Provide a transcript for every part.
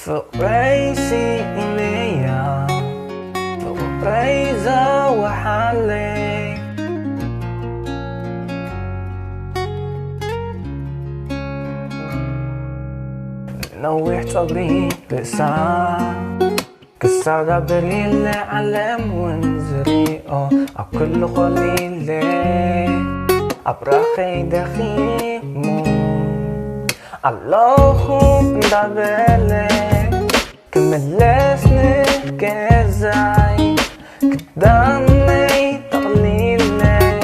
فقريسي إليا فقريزة وحالي نوح صبري لسان كسر بريل علم ونزري أكل خليلي أبرخي دخيمو الله دبلي كملسني كزاي كداني تقليلي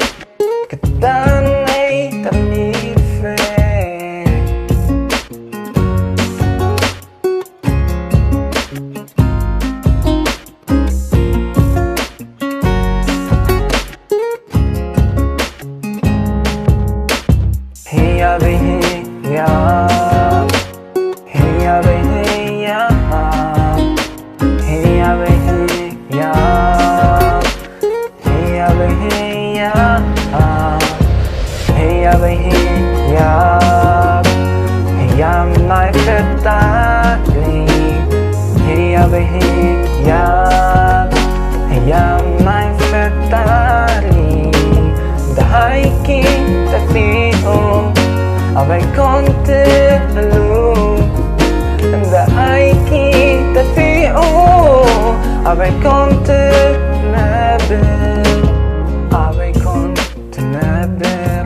كداني تقليفي هي به يا هي به يا هي به يا هي به يا هي به يا هي ما فتاتني هي به يا هي ما فتاتني دهايكي تفيهم أبي كنت بلو دهايكي تفيهم أبي كنت نابر أبي كنت نابر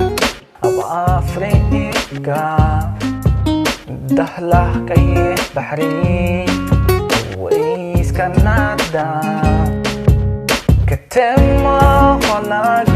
أبقى أفريقيا دهله كي بحري وإيس كندا كتما خلاق